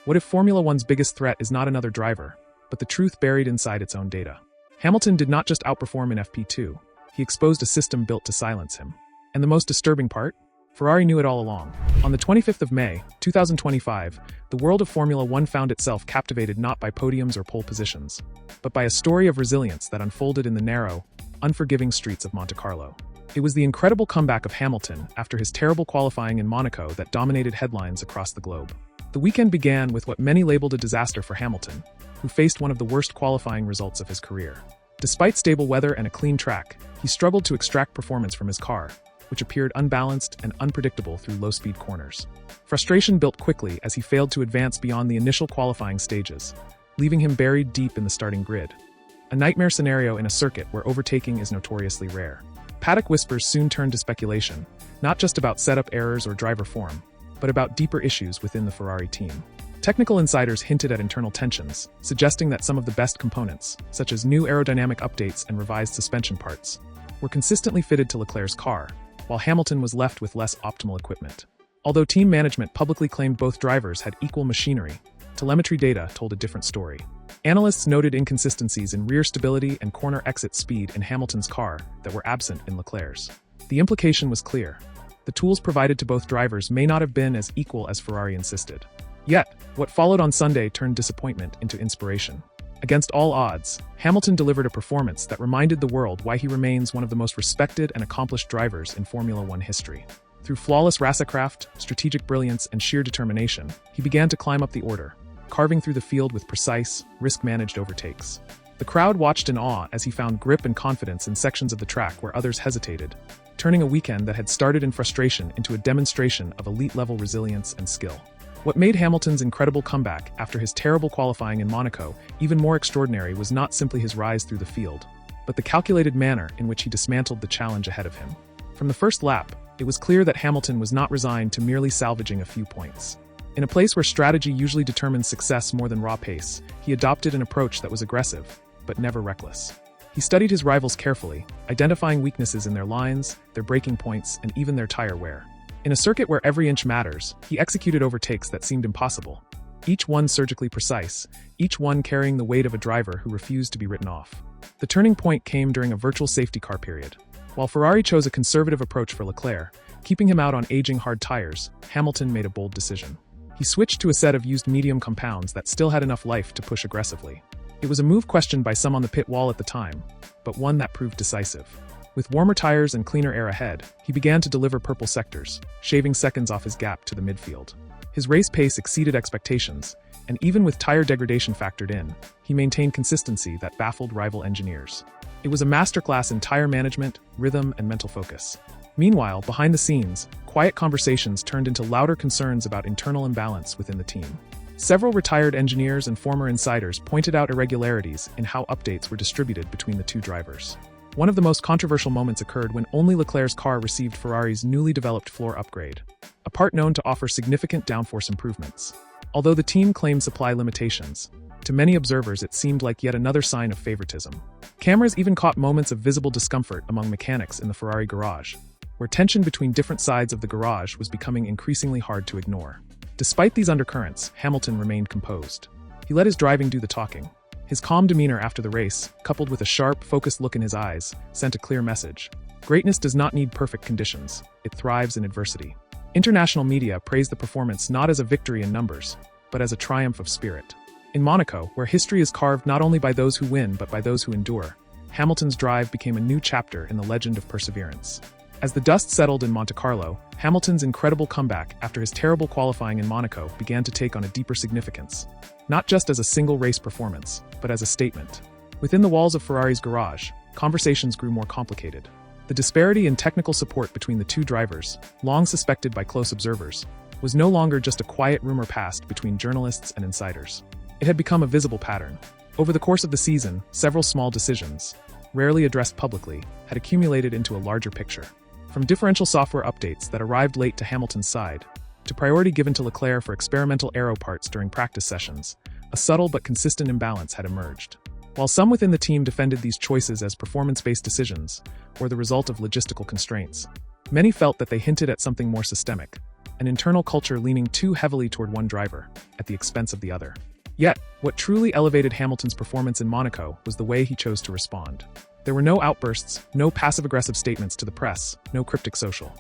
What if Formula One's biggest threat is not another driver, but the truth buried inside its own data? Hamilton did not just outperform in FP2, he exposed a system built to silence him. And the most disturbing part? Ferrari knew it all along. On the 25th of May, 2025, the world of Formula One found itself captivated not by podiums or pole positions, but by a story of resilience that unfolded in the narrow, unforgiving streets of Monte Carlo. It was the incredible comeback of Hamilton after his terrible qualifying in Monaco that dominated headlines across the globe. The weekend began with what many labeled a disaster for Hamilton, who faced one of the worst qualifying results of his career. Despite stable weather and a clean track, he struggled to extract performance from his car, which appeared unbalanced and unpredictable through low-speed corners. Frustration built quickly as he failed to advance beyond the initial qualifying stages, leaving him buried deep in the starting grid. A nightmare scenario in a circuit where overtaking is notoriously rare. Paddock whispers soon turned to speculation, not just about setup errors or driver form, but about deeper issues within the Ferrari team. Technical insiders hinted at internal tensions, suggesting that some of the best components, such as new aerodynamic updates and revised suspension parts, were consistently fitted to Leclerc's car, while Hamilton was left with less optimal equipment. Although team management publicly claimed both drivers had equal machinery, telemetry data told a different story. Analysts noted inconsistencies in rear stability and corner exit speed in Hamilton's car that were absent in Leclerc's. The implication was clear. The tools provided to both drivers may not have been as equal as Ferrari insisted. Yet, what followed on Sunday turned disappointment into inspiration. Against all odds, Hamilton delivered a performance that reminded the world why he remains one of the most respected and accomplished drivers in Formula One history. Through flawless racecraft, strategic brilliance, and sheer determination, he began to climb up the order, carving through the field with precise, risk-managed overtakes. The crowd watched in awe as he found grip and confidence in sections of the track where others hesitated, turning a weekend that had started in frustration into a demonstration of elite-level resilience and skill. What made Hamilton's incredible comeback after his terrible qualifying in Monaco even more extraordinary was not simply his rise through the field, but the calculated manner in which he dismantled the challenge ahead of him. From the first lap, it was clear that Hamilton was not resigned to merely salvaging a few points. In a place where strategy usually determines success more than raw pace, he adopted an approach that was aggressive, but never reckless. He studied his rivals carefully, identifying weaknesses in their lines, their braking points, and even their tire wear. In a circuit where every inch matters, he executed overtakes that seemed impossible, each one surgically precise, each one carrying the weight of a driver who refused to be written off. The turning point came during a virtual safety car period. While Ferrari chose a conservative approach for Leclerc, keeping him out on aging hard tires, Hamilton made a bold decision. He switched to a set of used medium compounds that still had enough life to push aggressively. It was a move questioned by some on the pit wall at the time, but one that proved decisive. With warmer tires and cleaner air ahead, he began to deliver purple sectors, shaving seconds off his gap to the midfield. His race pace exceeded expectations, and even with tire degradation factored in, he maintained consistency that baffled rival engineers. It was a masterclass in tire management, rhythm, and mental focus. Meanwhile, behind the scenes, quiet conversations turned into louder concerns about internal imbalance within the team. Several retired engineers and former insiders pointed out irregularities in how updates were distributed between the two drivers. One of the most controversial moments occurred when only Leclerc's car received Ferrari's newly developed floor upgrade, a part known to offer significant downforce improvements. Although the team claimed supply limitations, to many observers it seemed like yet another sign of favoritism. Cameras even caught moments of visible discomfort among mechanics in the Ferrari garage, where tension between different sides of the garage was becoming increasingly hard to ignore. Despite these undercurrents, Hamilton remained composed. He let his driving do the talking. His calm demeanor after the race, coupled with a sharp, focused look in his eyes, sent a clear message. Greatness does not need perfect conditions, it thrives in adversity. International media praised the performance not as a victory in numbers, but as a triumph of spirit. In Monaco, where history is carved not only by those who win but by those who endure, Hamilton's drive became a new chapter in the legend of perseverance. As the dust settled in Monte Carlo, Hamilton's incredible comeback after his terrible qualifying in Monaco began to take on a deeper significance, not just as a single race performance, but as a statement. Within the walls of Ferrari's garage, conversations grew more complicated. The disparity in technical support between the two drivers, long suspected by close observers, was no longer just a quiet rumor passed between journalists and insiders. It had become a visible pattern. Over the course of the season, several small decisions, rarely addressed publicly, had accumulated into a larger picture. From differential software updates that arrived late to Hamilton's side, to priority given to Leclerc for experimental aero parts during practice sessions, a subtle but consistent imbalance had emerged. While some within the team defended these choices as performance-based decisions, or the result of logistical constraints, many felt that they hinted at something more systemic, an internal culture leaning too heavily toward one driver, at the expense of the other. Yet, what truly elevated Hamilton's performance in Monaco was the way he chose to respond. There were no outbursts, no passive-aggressive statements to the press, no cryptic social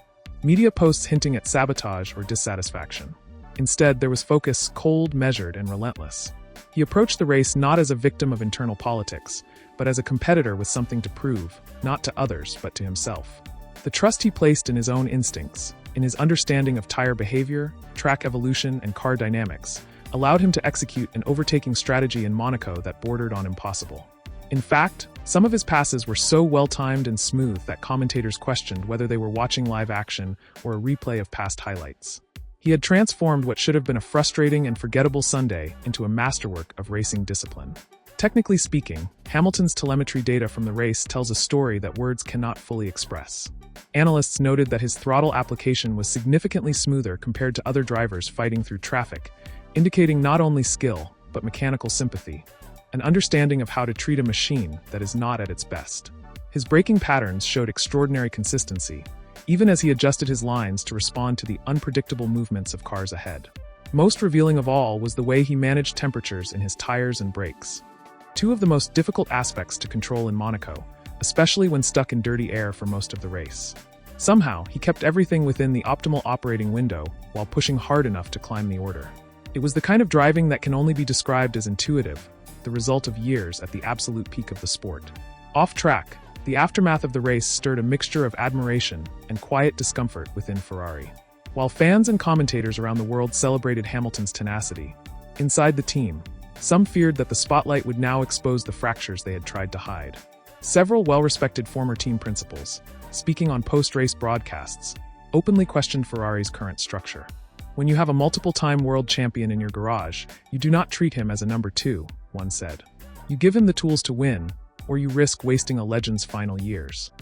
media posts hinting at sabotage or dissatisfaction. Instead, there was focus, cold, measured, and relentless. He approached the race not as a victim of internal politics, but as a competitor with something to prove, not to others, but to himself. The trust he placed in his own instincts, in his understanding of tire behavior, track evolution, and car dynamics, allowed him to execute an overtaking strategy in Monaco that bordered on impossible. In fact, some of his passes were so well-timed and smooth that commentators questioned whether they were watching live action or a replay of past highlights. He had transformed what should have been a frustrating and forgettable Sunday into a masterwork of racing discipline. Technically speaking, Hamilton's telemetry data from the race tells a story that words cannot fully express. Analysts noted that his throttle application was significantly smoother compared to other drivers fighting through traffic, indicating not only skill, but mechanical sympathy, an understanding of how to treat a machine that is not at its best. His braking patterns showed extraordinary consistency, even as he adjusted his lines to respond to the unpredictable movements of cars ahead. Most revealing of all was the way he managed temperatures in his tires and brakes. Two of the most difficult aspects to control in Monaco, especially when stuck in dirty air for most of the race. Somehow, he kept everything within the optimal operating window while pushing hard enough to climb the order. It was the kind of driving that can only be described as intuitive, the result of years at the absolute peak of the sport. Off track, the aftermath of the race stirred a mixture of admiration and quiet discomfort within Ferrari. While fans and commentators around the world celebrated Hamilton's tenacity, inside the team, some feared that the spotlight would now expose the fractures they had tried to hide. Several well-respected former team principals, speaking on post-race broadcasts, openly questioned Ferrari's current structure. When you have a multiple-time world champion in your garage, you do not treat him as a number two, one said. You give him the tools to win, or you risk wasting a legend's final years.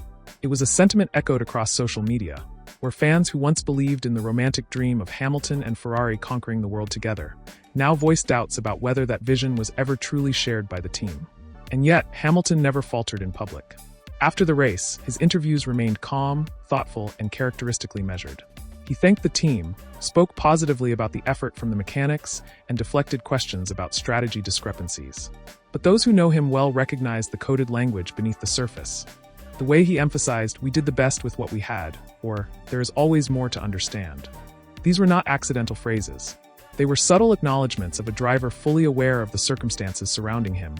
It was a sentiment echoed across social media, where fans who once believed in the romantic dream of Hamilton and Ferrari conquering the world together, now voiced doubts about whether that vision was ever truly shared by the team. And yet, Hamilton never faltered in public. After the race, his interviews remained calm, thoughtful, and characteristically measured. He thanked the team, spoke positively about the effort from the mechanics, and deflected questions about strategy discrepancies. But those who know him well recognized the coded language beneath the surface. The way he emphasized, "We did the best with what we had," or "There is always more to understand." These were not accidental phrases. They were subtle acknowledgments of a driver fully aware of the circumstances surrounding him,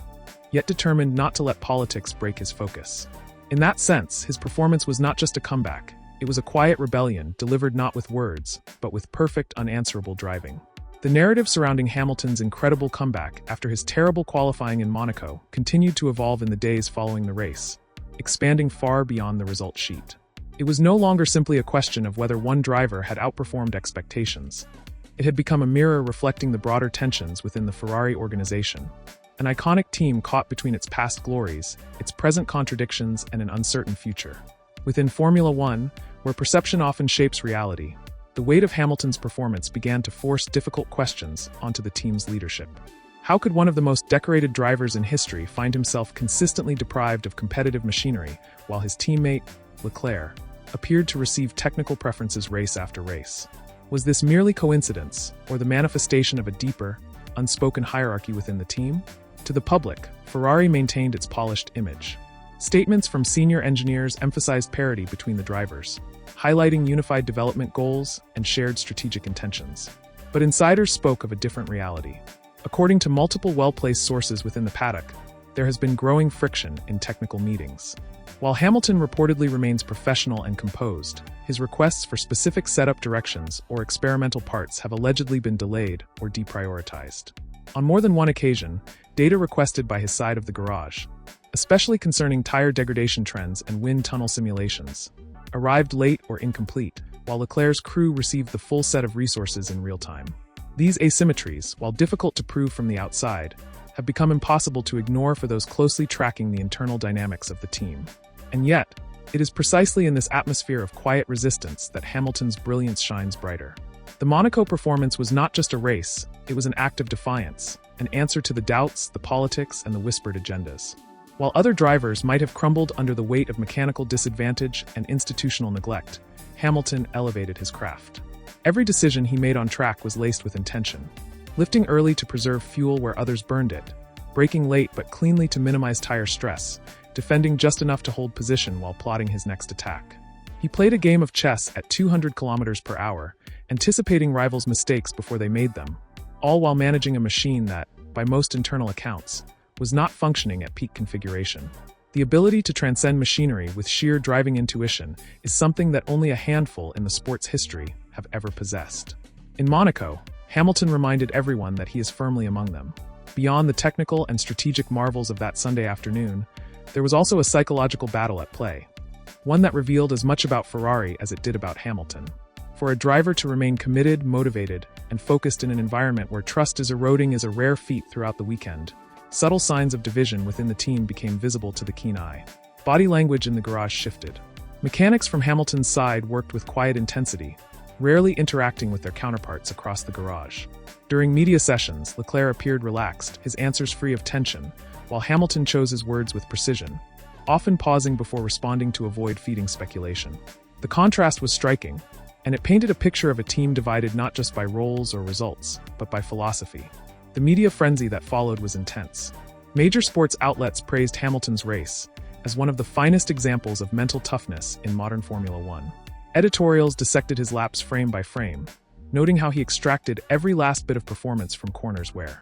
yet determined not to let politics break his focus. In that sense, his performance was not just a comeback. It was a quiet rebellion delivered not with words, but with perfect, unanswerable driving. The narrative surrounding Hamilton's incredible comeback after his terrible qualifying in Monaco continued to evolve in the days following the race, expanding far beyond the result sheet. It was no longer simply a question of whether one driver had outperformed expectations. It had become a mirror reflecting the broader tensions within the Ferrari organization, an iconic team caught between its past glories, its present contradictions, and an uncertain future. Within Formula One, where perception often shapes reality, the weight of Hamilton's performance began to force difficult questions onto the team's leadership. How could one of the most decorated drivers in history find himself consistently deprived of competitive machinery, while his teammate, Leclerc, appeared to receive technical preferences race after race? Was this merely coincidence, or the manifestation of a deeper, unspoken hierarchy within the team? To the public, Ferrari maintained its polished image. Statements from senior engineers emphasized parity between the drivers, highlighting unified development goals and shared strategic intentions. But insiders spoke of a different reality. According to multiple well-placed sources within the paddock, there has been growing friction in technical meetings. While Hamilton reportedly remains professional and composed, his requests for specific setup directions or experimental parts have allegedly been delayed or deprioritized. On more than one occasion, data requested by his side of the garage, especially concerning tire degradation trends and wind tunnel simulations, arrived late or incomplete, while Leclerc's crew received the full set of resources in real time. These asymmetries, while difficult to prove from the outside, have become impossible to ignore for those closely tracking the internal dynamics of the team. And yet, it is precisely in this atmosphere of quiet resistance that Hamilton's brilliance shines brighter. The Monaco performance was not just a race, it was an act of defiance, an answer to the doubts, the politics, and the whispered agendas. While other drivers might have crumbled under the weight of mechanical disadvantage and institutional neglect, Hamilton elevated his craft. Every decision he made on track was laced with intention. Lifting early to preserve fuel where others burned it, braking late but cleanly to minimize tire stress, defending just enough to hold position while plotting his next attack. He played a game of chess at 200 kilometers per hour, anticipating rivals' mistakes before they made them, all while managing a machine that, by most internal accounts, was not functioning at peak configuration. The ability to transcend machinery with sheer driving intuition is something that only a handful in the sport's history have ever possessed. In Monaco, Hamilton reminded everyone that he is firmly among them. Beyond the technical and strategic marvels of that Sunday afternoon, there was also a psychological battle at play, one that revealed as much about Ferrari as it did about Hamilton. For a driver to remain committed, motivated, and focused in an environment where trust is eroding is a rare feat throughout the weekend. Subtle signs of division within the team became visible to the keen eye. Body language in the garage shifted. Mechanics from Hamilton's side worked with quiet intensity, rarely interacting with their counterparts across the garage. During media sessions, Leclerc appeared relaxed, his answers free of tension, while Hamilton chose his words with precision, often pausing before responding to avoid feeding speculation. The contrast was striking, and it painted a picture of a team divided not just by roles or results, but by philosophy. The media frenzy that followed was intense. Major sports outlets praised Hamilton's race as one of the finest examples of mental toughness in modern Formula One. Editorials dissected his laps frame by frame, noting how he extracted every last bit of performance from corners where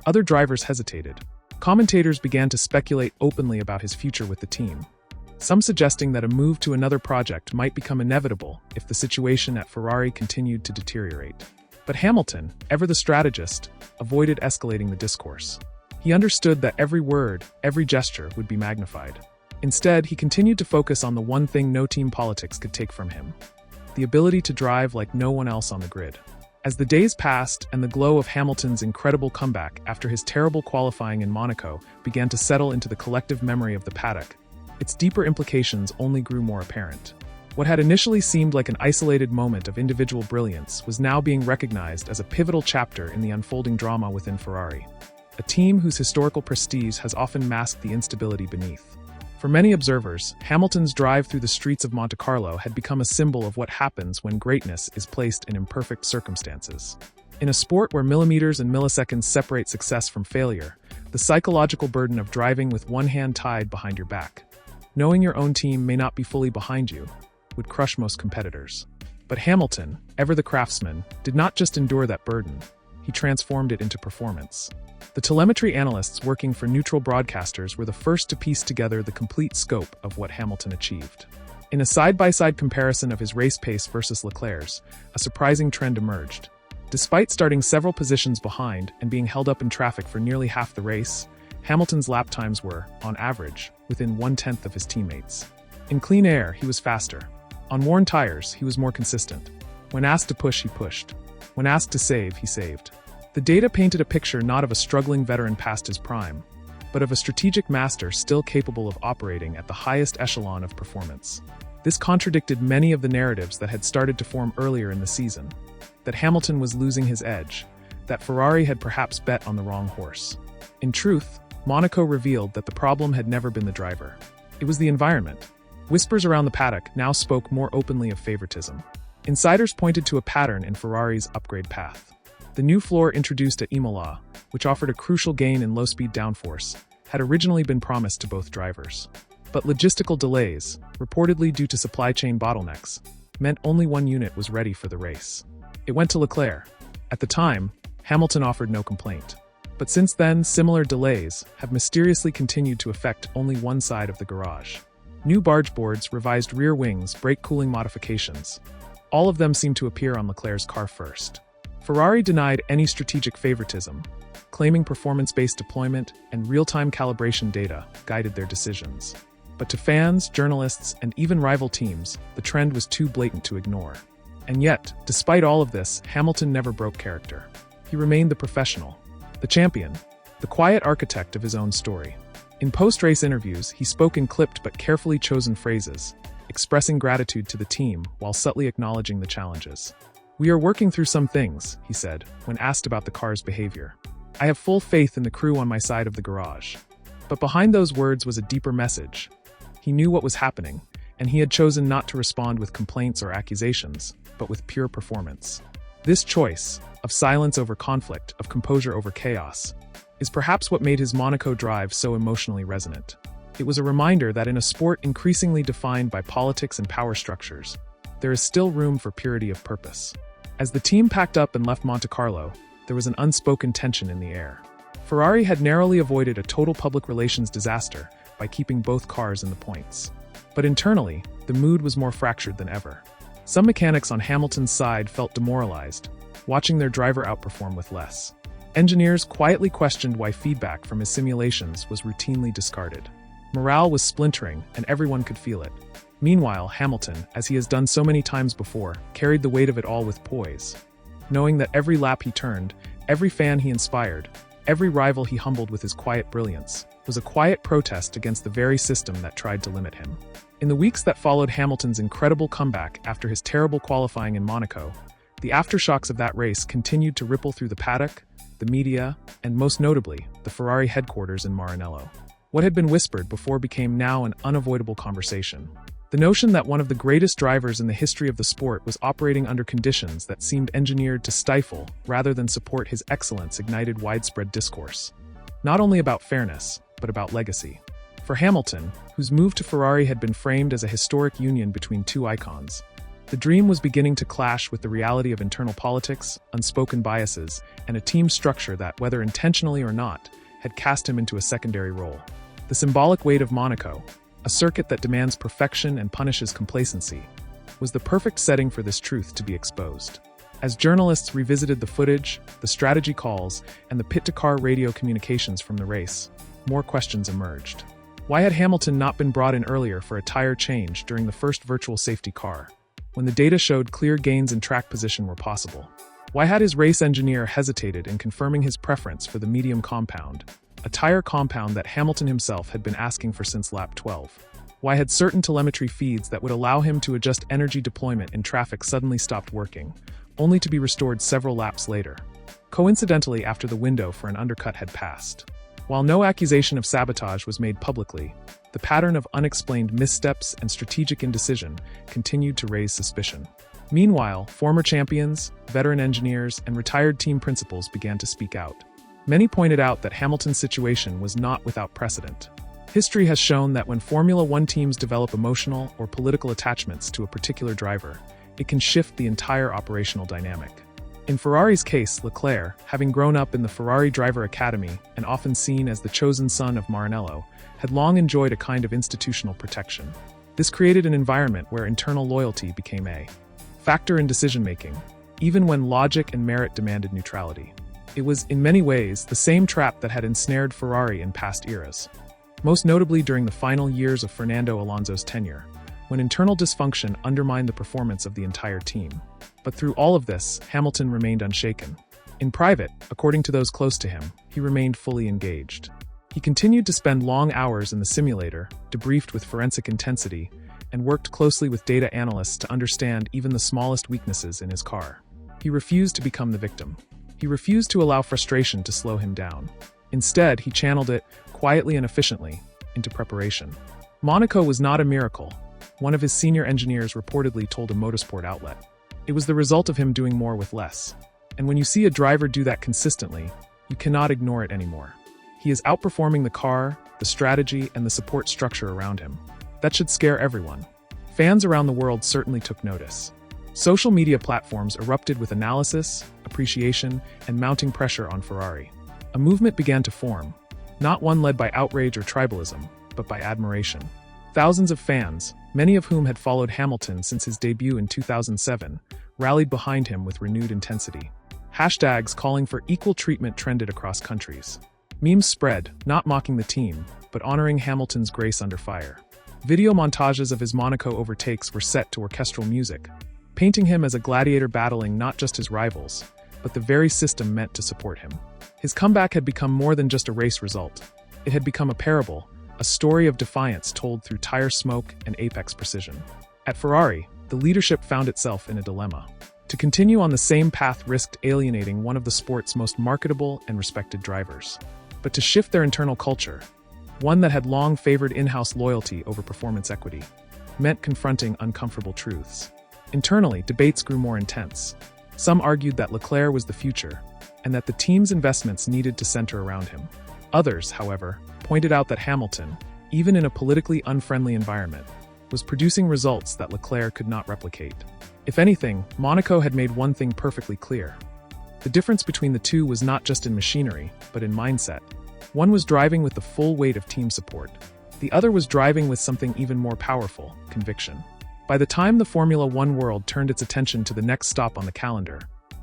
other drivers hesitated. Commentators began to speculate openly about his future with the team, some suggesting that a move to another project might become inevitable if the situation at Ferrari continued to deteriorate. But Hamilton, ever the strategist, avoided escalating the discourse. He understood that every word, every gesture would be magnified. Instead, he continued to focus on the one thing no team politics could take from him: the ability to drive like no one else on the grid. As the days passed and the glow of Hamilton's incredible comeback after his terrible qualifying in Monaco began to settle into the collective memory of the paddock, its deeper implications only grew more apparent. What had initially seemed like an isolated moment of individual brilliance was now being recognized as a pivotal chapter in the unfolding drama within Ferrari, a team whose historical prestige has often masked the instability beneath. For many observers, Hamilton's drive through the streets of Monte Carlo had become a symbol of what happens when greatness is placed in imperfect circumstances. In a sport where millimeters and milliseconds separate success from failure, the psychological burden of driving with one hand tied behind your back, knowing your own team may not be fully behind you, would crush most competitors. But Hamilton, ever the craftsman, did not just endure that burden, he transformed it into performance. The telemetry analysts working for neutral broadcasters were the first to piece together the complete scope of what Hamilton achieved. In a side-by-side comparison of his race pace versus Leclerc's, a surprising trend emerged. Despite starting several positions behind and being held up in traffic for nearly half the race, Hamilton's lap times were, on average, within 1/10 of his teammates. In clean air, he was faster. On worn tires, he was more consistent. When asked to push, he pushed. When asked to save, he saved. The data painted a picture not of a struggling veteran past his prime, but of a strategic master still capable of operating at the highest echelon of performance. This contradicted many of the narratives that had started to form earlier in the season: that Hamilton was losing his edge, that Ferrari had perhaps bet on the wrong horse. In truth, Monaco revealed that the problem had never been the driver. It was the environment. Whispers around the paddock now spoke more openly of favoritism. Insiders pointed to a pattern in Ferrari's upgrade path. The new floor introduced at Imola, which offered a crucial gain in low-speed downforce, had originally been promised to both drivers. But logistical delays, reportedly due to supply chain bottlenecks, meant only one unit was ready for the race. It went to Leclerc. At the time, Hamilton offered no complaint. But since then, similar delays have mysteriously continued to affect only one side of the garage. New barge boards, revised rear wings, brake cooling modifications. All of them seem to appear on Leclerc's car first. Ferrari denied any strategic favoritism, claiming performance-based deployment and real-time calibration data guided their decisions. But to fans, journalists, and even rival teams, the trend was too blatant to ignore. And yet, despite all of this, Hamilton never broke character. He remained the professional, the champion, the quiet architect of his own story. In post-race interviews, he spoke in clipped but carefully chosen phrases, expressing gratitude to the team while subtly acknowledging the challenges. "We are working through some things," he said, when asked about the car's behavior. "I have full faith in the crew on my side of the garage." But behind those words was a deeper message. He knew what was happening, and he had chosen not to respond with complaints or accusations, but with pure performance. This choice, of silence over conflict, of composure over chaos, is perhaps what made his Monaco drive so emotionally resonant. It was a reminder that in a sport increasingly defined by politics and power structures, there is still room for purity of purpose. As the team packed up and left Monte Carlo, there was an unspoken tension in the air. Ferrari had narrowly avoided a total public relations disaster by keeping both cars in the points. But internally, the mood was more fractured than ever. Some mechanics on Hamilton's side felt demoralized, watching their driver outperform with less. Engineers quietly questioned why feedback from his simulations was routinely discarded. Morale was splintering, and everyone could feel it. Meanwhile, Hamilton, as he has done so many times before, carried the weight of it all with poise. Knowing that every lap he turned, every fan he inspired, every rival he humbled with his quiet brilliance, was a quiet protest against the very system that tried to limit him. In the weeks that followed Hamilton's incredible comeback after his terrible qualifying in Monaco, the aftershocks of that race continued to ripple through the paddock, the media, and most notably, the Ferrari headquarters in Maranello. What had been whispered before became now an unavoidable conversation. The notion that one of the greatest drivers in the history of the sport was operating under conditions that seemed engineered to stifle rather than support his excellence ignited widespread discourse. Not only about fairness, but about legacy. For Hamilton, whose move to Ferrari had been framed as a historic union between two icons, the dream was beginning to clash with the reality of internal politics, unspoken biases, and a team structure that, whether intentionally or not, had cast him into a secondary role. The symbolic weight of Monaco, a circuit that demands perfection and punishes complacency, was the perfect setting for this truth to be exposed. As journalists revisited the footage, the strategy calls, and the pit-to-car radio communications from the race, more questions emerged. Why had Hamilton not been brought in earlier for a tire change during the first virtual safety car, when the data showed clear gains in track position were possible? Why had his race engineer hesitated in confirming his preference for the medium compound, a tire compound that Hamilton himself had been asking for since lap 12? Why had certain telemetry feeds that would allow him to adjust energy deployment in traffic suddenly stopped working, only to be restored several laps later, coincidentally after the window for an undercut had passed? While no accusation of sabotage was made publicly, the pattern of unexplained missteps and strategic indecision continued to raise suspicion. Meanwhile, former champions, veteran engineers, and retired team principals began to speak out. Many pointed out that Hamilton's situation was not without precedent. History has shown that when Formula One teams develop emotional or political attachments to a particular driver, it can shift the entire operational dynamic. In Ferrari's case, Leclerc, having grown up in the Ferrari Driver Academy and often seen as the chosen son of Maranello, had long enjoyed a kind of institutional protection. This created an environment where internal loyalty became a factor in decision-making, even when logic and merit demanded neutrality. It was, in many ways, the same trap that had ensnared Ferrari in past eras, most notably during the final years of Fernando Alonso's tenure, when internal dysfunction undermined the performance of the entire team. But through all of this, Hamilton remained unshaken. In private, according to those close to him, he remained fully engaged. He continued to spend long hours in the simulator, debriefed with forensic intensity, and worked closely with data analysts to understand even the smallest weaknesses in his car. He refused to become the victim. He refused to allow frustration to slow him down. Instead, he channeled it, quietly and efficiently, into preparation. Monaco was not a miracle, one of his senior engineers reportedly told a motorsport outlet. It was the result of him doing more with less. And when you see a driver do that consistently, you cannot ignore it anymore. He is outperforming the car, the strategy, and the support structure around him. That should scare everyone. Fans around the world certainly took notice. Social media platforms erupted with analysis, appreciation, and mounting pressure on Ferrari. A movement began to form, not one led by outrage or tribalism, but by admiration. Thousands of fans, many of whom had followed Hamilton since his debut in 2007, rallied behind him with renewed intensity. Hashtags calling for equal treatment trended across countries. Memes spread, not mocking the team, but honoring Hamilton's grace under fire. Video montages of his Monaco overtakes were set to orchestral music, painting him as a gladiator battling not just his rivals, but the very system meant to support him. His comeback had become more than just a race result. It had become a parable, a story of defiance told through tire smoke and apex precision. At Ferrari, the leadership found itself in a dilemma. To continue on the same path risked alienating one of the sport's most marketable and respected drivers. But to shift their internal culture, one that had long favored in-house loyalty over performance equity, meant confronting uncomfortable truths. Internally, debates grew more intense. Some argued that Leclerc was the future, and that the team's investments needed to center around him. Others, however, pointed out that Hamilton, even in a politically unfriendly environment, was producing results that Leclerc could not replicate. If anything, Monaco had made one thing perfectly clear. The difference between the two was not just in machinery, but in mindset. One was driving with the full weight of team support. The other was driving with something even more powerful, conviction. By the time the Formula One world turned its attention to the next stop on the calendar,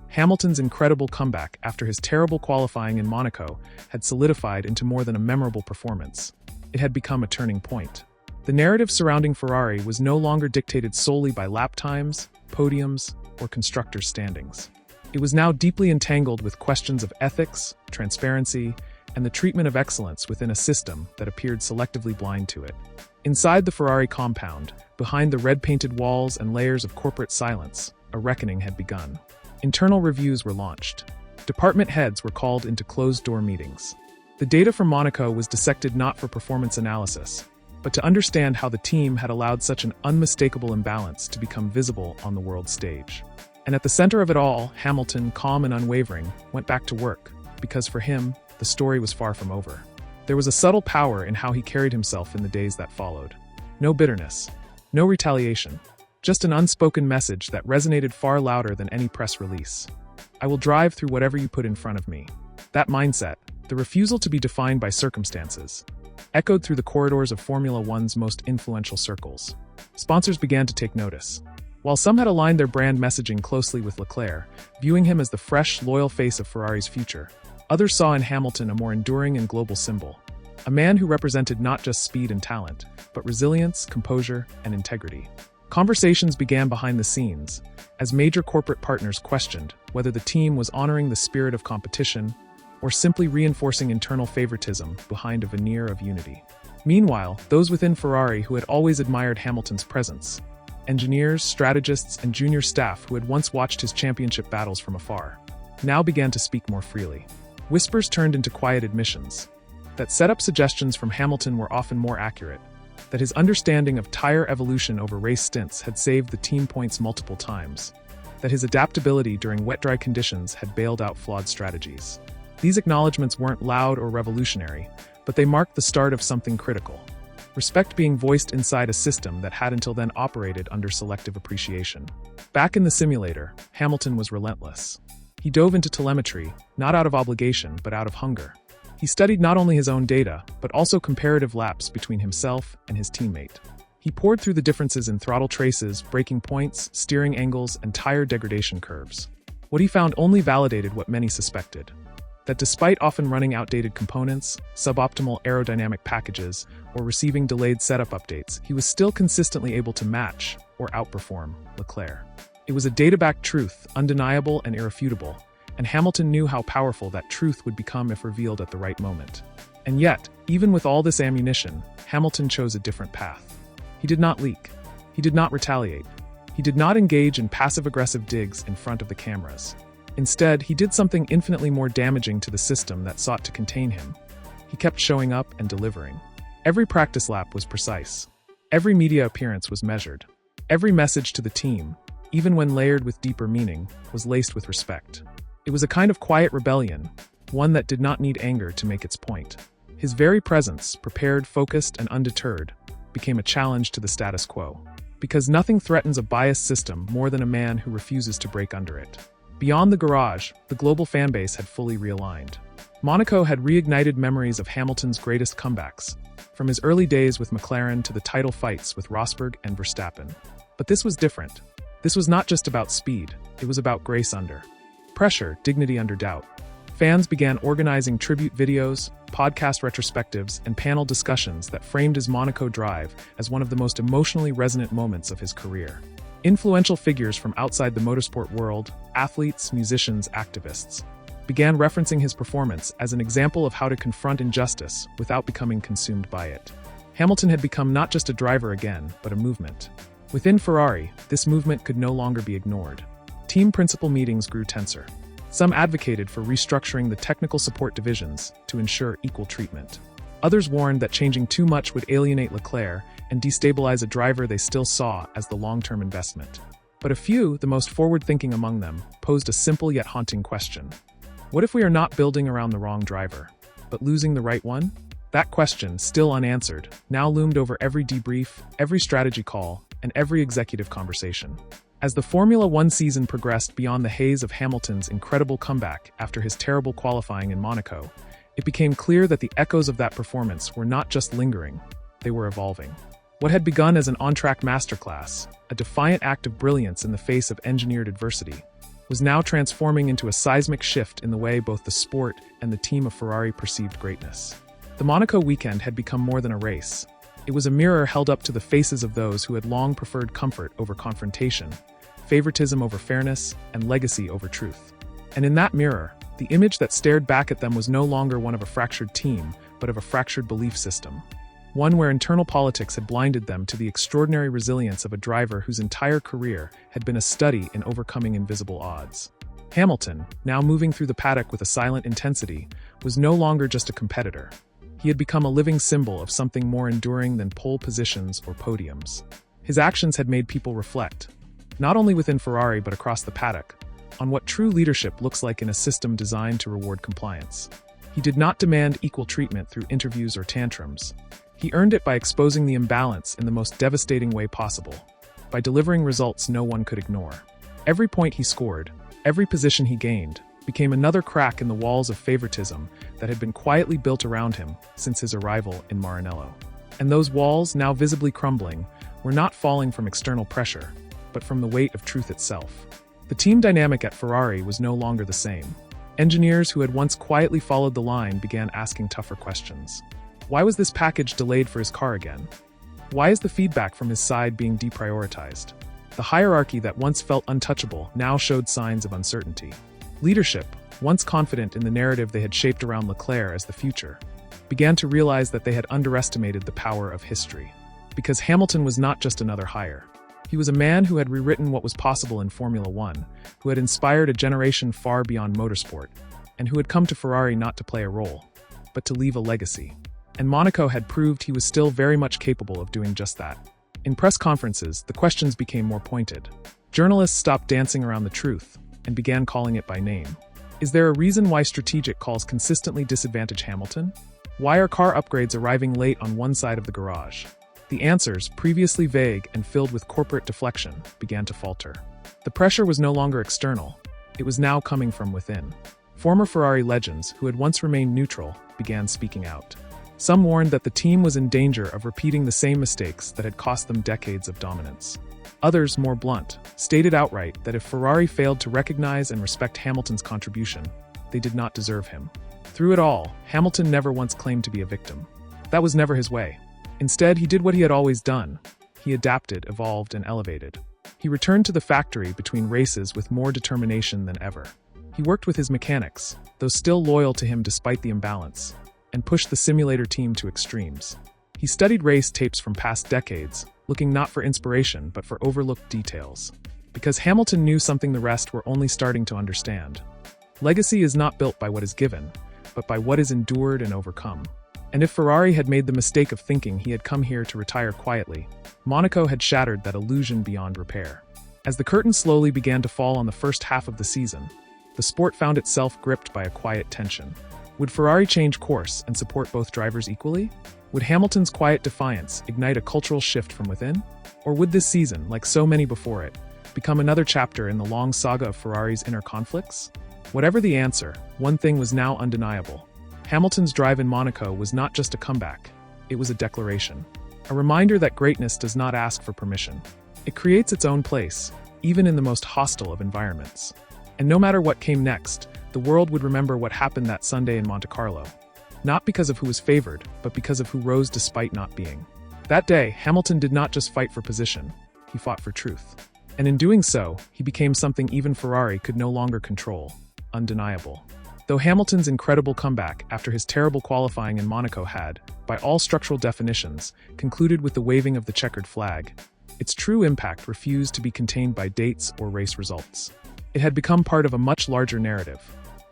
Hamilton's incredible comeback after his terrible qualifying in Monaco had solidified into more than a memorable performance. It had become a turning point. The narrative surrounding Ferrari was no longer dictated solely by lap times, podiums, or constructors' standings. It was now deeply entangled with questions of ethics, transparency, and the treatment of excellence within a system that appeared selectively blind to it. Inside the Ferrari compound, behind the red-painted walls and layers of corporate silence, a reckoning had begun. Internal reviews were launched. Department heads were called into closed-door meetings. The data from Monaco was dissected not for performance analysis, but to understand how the team had allowed such an unmistakable imbalance to become visible on the world stage. And at the center of it all, Hamilton, calm and unwavering, went back to work, because for him, the story was far from over. There was a subtle power in how he carried himself in the days that followed. No bitterness, no retaliation, just an unspoken message that resonated far louder than any press release. I will drive through whatever you put in front of me. That mindset, the refusal to be defined by circumstances, echoed through the corridors of Formula One's most influential circles. Sponsors began to take notice. While some had aligned their brand messaging closely with Leclerc, viewing him as the fresh, loyal face of Ferrari's future, others saw in Hamilton a more enduring and global symbol. A man who represented not just speed and talent, but resilience, composure, and integrity. Conversations began behind the scenes, as major corporate partners questioned whether the team was honoring the spirit of competition or simply reinforcing internal favoritism behind a veneer of unity. Meanwhile, those within Ferrari who had always admired Hamilton's presence, engineers, strategists, and junior staff who had once watched his championship battles from afar, now began to speak more freely. Whispers turned into quiet admissions. That setup suggestions from Hamilton were often more accurate. That his understanding of tire evolution over race stints had saved the team points multiple times. That his adaptability during wet-dry conditions had bailed out flawed strategies. These acknowledgments weren't loud or revolutionary, but they marked the start of something critical. Respect being voiced inside a system that had until then operated under selective appreciation. Back in the simulator, Hamilton was relentless. He dove into telemetry, not out of obligation, but out of hunger. He studied not only his own data, but also comparative laps between himself and his teammate. He poured through the differences in throttle traces, braking points, steering angles, and tire degradation curves. What he found only validated what many suspected. That despite often running outdated components, suboptimal aerodynamic packages, or receiving delayed setup updates, he was still consistently able to match, or outperform, Leclerc. It was a data-backed truth, undeniable and irrefutable, and Hamilton knew how powerful that truth would become if revealed at the right moment. And yet, even with all this ammunition, Hamilton chose a different path. He did not leak. He did not retaliate. He did not engage in passive-aggressive digs in front of the cameras. Instead, he did something infinitely more damaging to the system that sought to contain him. He kept showing up and delivering. Every practice lap was precise. Every media appearance was measured. Every message to the team, even when layered with deeper meaning, was laced with respect. It was a kind of quiet rebellion, one that did not need anger to make its point. His very presence, prepared, focused, and undeterred, became a challenge to the status quo. Because nothing threatens a biased system more than a man who refuses to break under it. Beyond the garage, the global fanbase had fully realigned. Monaco had reignited memories of Hamilton's greatest comebacks, from his early days with McLaren to the title fights with Rosberg and Verstappen. But this was different. This was not just about speed, it was about grace under pressure, dignity under doubt. Fans began organizing tribute videos, podcast retrospectives, and panel discussions that framed his Monaco drive as one of the most emotionally resonant moments of his career. Influential figures from outside the motorsport world, athletes, musicians, activists, began referencing his performance as an example of how to confront injustice without becoming consumed by it. Hamilton had become not just a driver again, but a movement. Within Ferrari, this movement could no longer be ignored. Team principal meetings grew tenser. Some advocated for restructuring the technical support divisions to ensure equal treatment. Others warned that changing too much would alienate Leclerc and destabilize a driver they still saw as the long-term investment. But a few, the most forward-thinking among them, posed a simple yet haunting question. What if we are not building around the wrong driver, but losing the right one? That question, still unanswered, now loomed over every debrief, every strategy call, and every executive conversation. As the Formula One season progressed beyond the haze of Hamilton's incredible comeback after his terrible qualifying in Monaco, it became clear that the echoes of that performance were not just lingering, they were evolving. What had begun as an on-track masterclass, a defiant act of brilliance in the face of engineered adversity, was now transforming into a seismic shift in the way both the sport and the team of Ferrari perceived greatness. The Monaco weekend had become more than a race. It was a mirror held up to the faces of those who had long preferred comfort over confrontation, favoritism over fairness, and legacy over truth. And in that mirror, the image that stared back at them was no longer one of a fractured team, but of a fractured belief system. One where internal politics had blinded them to the extraordinary resilience of a driver whose entire career had been a study in overcoming invisible odds. Hamilton, now moving through the paddock with a silent intensity, was no longer just a competitor. He had become a living symbol of something more enduring than pole positions or podiums. His actions had made people reflect, not only within Ferrari but across the paddock, on what true leadership looks like in a system designed to reward compliance. He did not demand equal treatment through interviews or tantrums. He earned it by exposing the imbalance in the most devastating way possible, by delivering results no one could ignore. Every point he scored, every position he gained, became another crack in the walls of favoritism that had been quietly built around him since his arrival in Maranello. And those walls, now visibly crumbling, were not falling from external pressure, but from the weight of truth itself. The team dynamic at Ferrari was no longer the same. Engineers who had once quietly followed the line began asking tougher questions. Why was this package delayed for his car again? Why is the feedback from his side being deprioritized? The hierarchy that once felt untouchable now showed signs of uncertainty. Leadership, once confident in the narrative they had shaped around Leclerc as the future, began to realize that they had underestimated the power of history. Because Hamilton was not just another hire. He was a man who had rewritten what was possible in Formula One, who had inspired a generation far beyond motorsport, and who had come to Ferrari not to play a role, but to leave a legacy. And Monaco had proved he was still very much capable of doing just that. In press conferences, the questions became more pointed. Journalists stopped dancing around the truth and began calling it by name. Is there a reason why strategic calls consistently disadvantage Hamilton? Why are car upgrades arriving late on one side of the garage? The answers, previously vague and filled with corporate deflection, began to falter. The pressure was no longer external. It was now coming from within. Former Ferrari legends, who had once remained neutral, began speaking out. Some warned that the team was in danger of repeating the same mistakes that had cost them decades of dominance. Others, more blunt, stated outright that if Ferrari failed to recognize and respect Hamilton's contribution, they did not deserve him. Through it all, Hamilton never once claimed to be a victim. That was never his way. Instead, he did what he had always done. He adapted, evolved, and elevated. He returned to the factory between races with more determination than ever. He worked with his mechanics, those still loyal to him despite the imbalance, and pushed the simulator team to extremes. He studied race tapes from past decades, looking not for inspiration but for overlooked details. Because Hamilton knew something the rest were only starting to understand. Legacy is not built by what is given, but by what is endured and overcome. And if Ferrari had made the mistake of thinking he had come here to retire quietly, Monaco had shattered that illusion beyond repair. As the curtain slowly began to fall on the first half of the season, the sport found itself gripped by a quiet tension. Would Ferrari change course and support both drivers equally? Would Hamilton's quiet defiance ignite a cultural shift from within? Or would this season, like so many before it, become another chapter in the long saga of Ferrari's inner conflicts? Whatever the answer, one thing was now undeniable. Hamilton's drive in Monaco was not just a comeback, it was a declaration. A reminder that greatness does not ask for permission. It creates its own place, even in the most hostile of environments. And no matter what came next, the world would remember what happened that Sunday in Monte Carlo. Not because of who was favored, but because of who rose despite not being. That day, Hamilton did not just fight for position, he fought for truth. And in doing so, he became something even Ferrari could no longer control, undeniable. Though Hamilton's incredible comeback after his terrible qualifying in Monaco had, by all structural definitions, concluded with the waving of the checkered flag, its true impact refused to be contained by dates or race results. It had become part of a much larger narrative,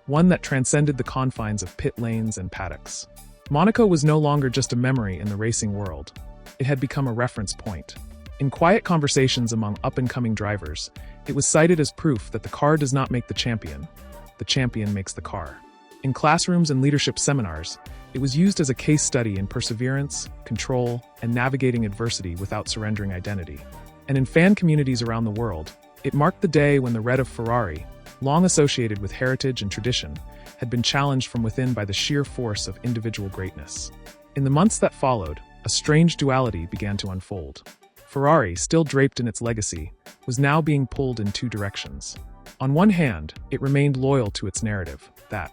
one that transcended the confines of pit lanes and paddocks. Monaco was no longer just a memory in the racing world. it had become a reference point. In quiet conversations among up-and-coming drivers, it was cited as proof that the car does not make the champion makes the car. In classrooms and leadership seminars, it was used as a case study in perseverance, control, and navigating adversity without surrendering identity. And in fan communities around the world, it marked the day when the red of Ferrari, long associated with heritage and tradition, had been challenged from within by the sheer force of individual greatness. In the months that followed, a strange duality began to unfold. Ferrari, still draped in its legacy, was now being pulled in two directions. On one hand, it remained loyal to its narrative, that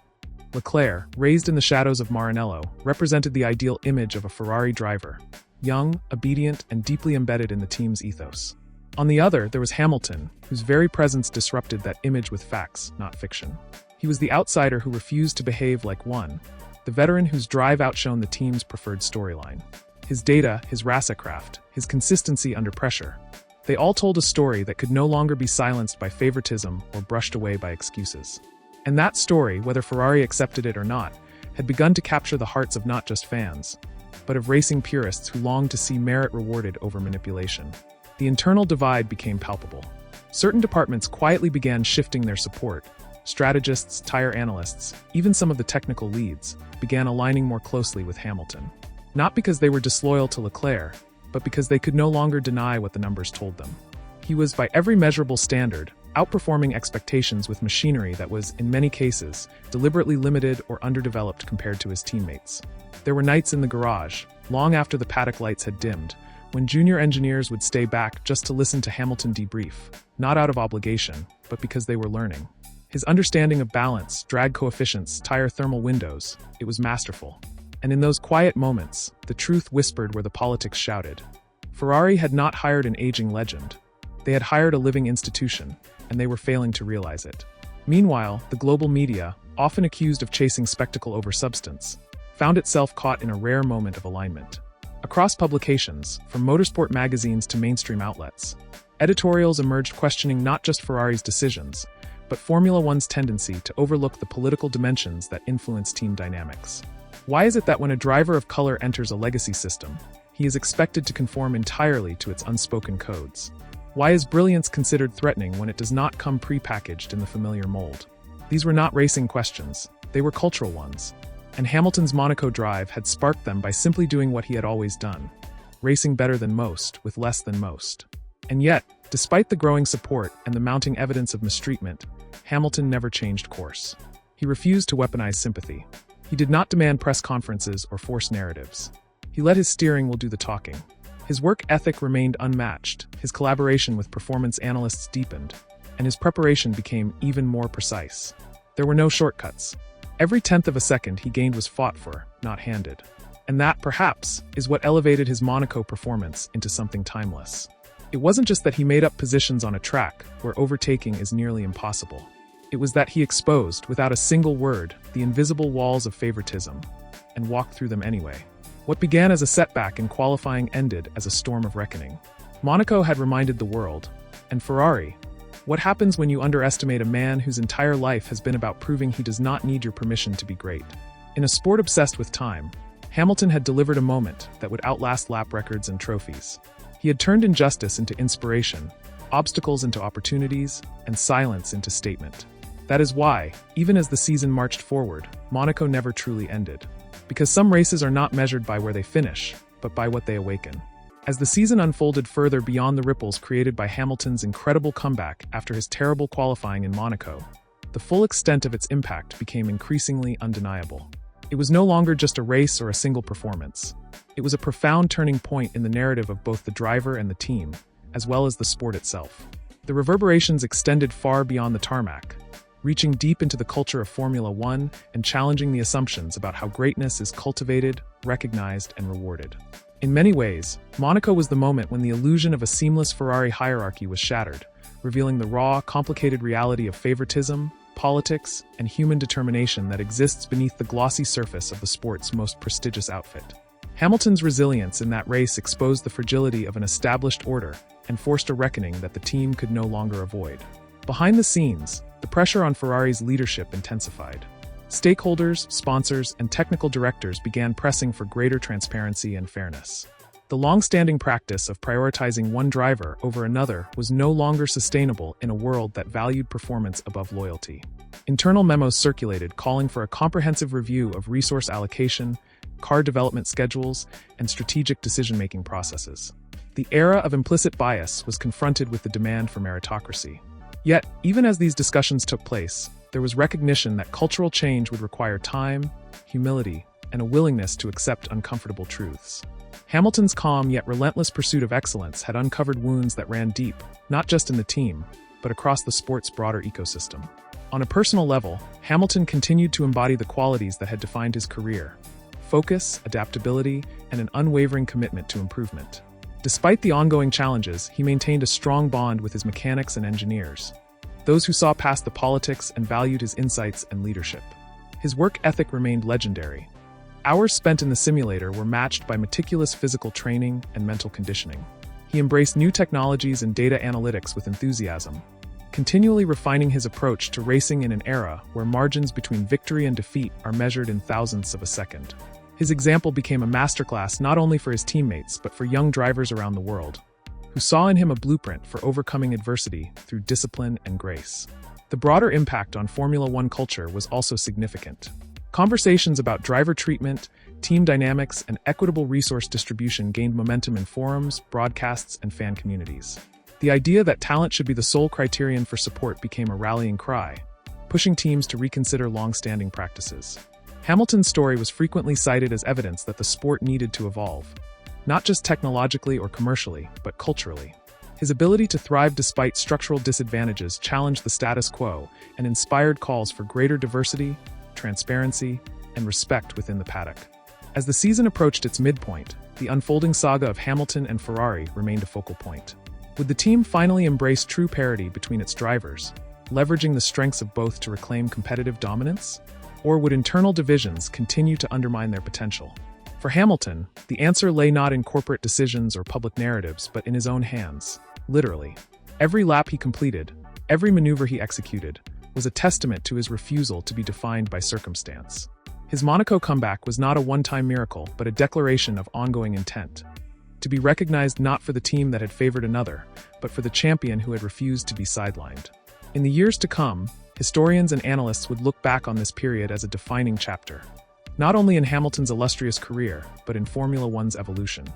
Leclerc, raised in the shadows of Maranello, represented the ideal image of a Ferrari driver, young, obedient, and deeply embedded in the team's ethos. On the other, there was Hamilton, whose very presence disrupted that image with facts, not fiction. He was the outsider who refused to behave like one, the veteran whose drive outshone the team's preferred storyline. His data, his racercraft, his consistency under pressure. They all told a story that could no longer be silenced by favoritism or brushed away by excuses. And that story, whether Ferrari accepted it or not, had begun to capture the hearts of not just fans, but of racing purists who longed to see merit rewarded over manipulation. The internal divide became palpable. Certain departments quietly began shifting their support. Strategists, tire analysts, even some of the technical leads, began aligning more closely with Hamilton. Not because they were disloyal to Leclerc, but because they could no longer deny what the numbers told them. He was, by every measurable standard, outperforming expectations with machinery that was, in many cases, deliberately limited or underdeveloped compared to his teammates. There were nights in the garage, long after the paddock lights had dimmed, when junior engineers would stay back just to listen to Hamilton debrief, not out of obligation, but because they were learning. His understanding of balance, drag coefficients, tire thermal windows, it was masterful. And in those quiet moments, the truth whispered where the politics shouted. Ferrari had not hired an aging legend. They had hired a living institution, and they were failing to realize it. Meanwhile, the global media, often accused of chasing spectacle over substance, found itself caught in a rare moment of alignment. Across publications, from motorsport magazines to mainstream outlets, editorials emerged questioning not just Ferrari's decisions, but Formula One's tendency to overlook the political dimensions that influence team dynamics. Why is it that when a driver of color enters a legacy system, he is expected to conform entirely to its unspoken codes? Why is brilliance considered threatening when it does not come pre-packaged in the familiar mold? These were not racing questions, they were cultural ones. And Hamilton's Monaco drive had sparked them by simply doing what he had always done, racing better than most, with less than most. And yet, despite the growing support and the mounting evidence of mistreatment, Hamilton never changed course. He refused to weaponize sympathy. He did not demand press conferences or force narratives. He let his steering wheel do the talking. His work ethic remained unmatched, his collaboration with performance analysts deepened, and his preparation became even more precise. There were no shortcuts. Every tenth of a second he gained was fought for, not handed. And that, perhaps, is what elevated his Monaco performance into something timeless. It wasn't just that he made up positions on a track where overtaking is nearly impossible. It was that he exposed, without a single word, the invisible walls of favoritism, and walked through them anyway. What began as a setback in qualifying ended as a storm of reckoning. Monaco had reminded the world, and Ferrari, what happens when you underestimate a man whose entire life has been about proving he does not need your permission to be great? In a sport obsessed with time, Hamilton had delivered a moment that would outlast lap records and trophies. He had turned injustice into inspiration, obstacles into opportunities, and silence into statement. That is why, even as the season marched forward, Monaco never truly ended. Because some races are not measured by where they finish, but by what they awaken. As the season unfolded further beyond the ripples created by Hamilton's incredible comeback after his terrible qualifying in Monaco, the full extent of its impact became increasingly undeniable. It was no longer just a race or a single performance. It was a profound turning point in the narrative of both the driver and the team, as well as the sport itself. The reverberations extended far beyond the tarmac, reaching deep into the culture of Formula One and challenging the assumptions about how greatness is cultivated, recognized, and rewarded. In many ways, Monaco was the moment when the illusion of a seamless Ferrari hierarchy was shattered, revealing the raw, complicated reality of favoritism, politics, and human determination that exists beneath the glossy surface of the sport's most prestigious outfit. Hamilton's resilience in that race exposed the fragility of an established order and forced a reckoning that the team could no longer avoid. Behind the scenes, the pressure on Ferrari's leadership intensified. Stakeholders, sponsors, and technical directors began pressing for greater transparency and fairness. The long-standing practice of prioritizing one driver over another was no longer sustainable in a world that valued performance above loyalty. Internal memos circulated calling for a comprehensive review of resource allocation, car development schedules, and strategic decision-making processes. The era of implicit bias was confronted with the demand for meritocracy. Yet, even as these discussions took place, there was recognition that cultural change would require time, humility, and a willingness to accept uncomfortable truths. Hamilton's calm yet relentless pursuit of excellence had uncovered wounds that ran deep, not just in the team, but across the sport's broader ecosystem. On a personal level, Hamilton continued to embody the qualities that had defined his career: focus, adaptability, and an unwavering commitment to improvement. Despite the ongoing challenges, he maintained a strong bond with his mechanics and engineers, those who saw past the politics and valued his insights and leadership. His work ethic remained legendary. Hours spent in the simulator were matched by meticulous physical training and mental conditioning. He embraced new technologies and data analytics with enthusiasm, continually refining his approach to racing in an era where margins between victory and defeat are measured in thousandths of a second. His example became a masterclass not only for his teammates but for young drivers around the world, who saw in him a blueprint for overcoming adversity through discipline and grace. The broader impact on Formula One culture was also significant. Conversations about driver treatment, team dynamics, and equitable resource distribution gained momentum in forums, broadcasts, and fan communities. The idea that talent should be the sole criterion for support became a rallying cry, pushing teams to reconsider long-standing practices. Hamilton's story was frequently cited as evidence that the sport needed to evolve, not just technologically or commercially, but culturally. His ability to thrive despite structural disadvantages challenged the status quo and inspired calls for greater diversity, transparency, and respect within the paddock. As the season approached its midpoint, the unfolding saga of Hamilton and Ferrari remained a focal point. Would the team finally embrace true parity between its drivers, leveraging the strengths of both to reclaim competitive dominance? Or would internal divisions continue to undermine their potential? For Hamilton, the answer lay not in corporate decisions or public narratives, but in his own hands, literally. Every lap he completed, every maneuver he executed, was a testament to his refusal to be defined by circumstance. His Monaco comeback was not a one-time miracle, but a declaration of ongoing intent. To be recognized not for the team that had favored another, but for the champion who had refused to be sidelined. In the years to come, historians and analysts would look back on this period as a defining chapter, not only in Hamilton's illustrious career, but in Formula One's evolution.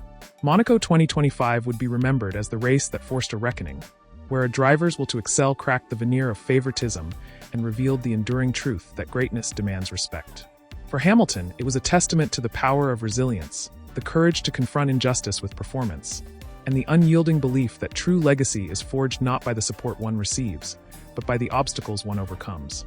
Monaco 2025 would be remembered as the race that forced a reckoning, where a driver's will to excel cracked the veneer of favoritism and revealed the enduring truth that greatness demands respect. For Hamilton, it was a testament to the power of resilience, the courage to confront injustice with performance, and the unyielding belief that true legacy is forged not by the support one receives, but by the obstacles one overcomes.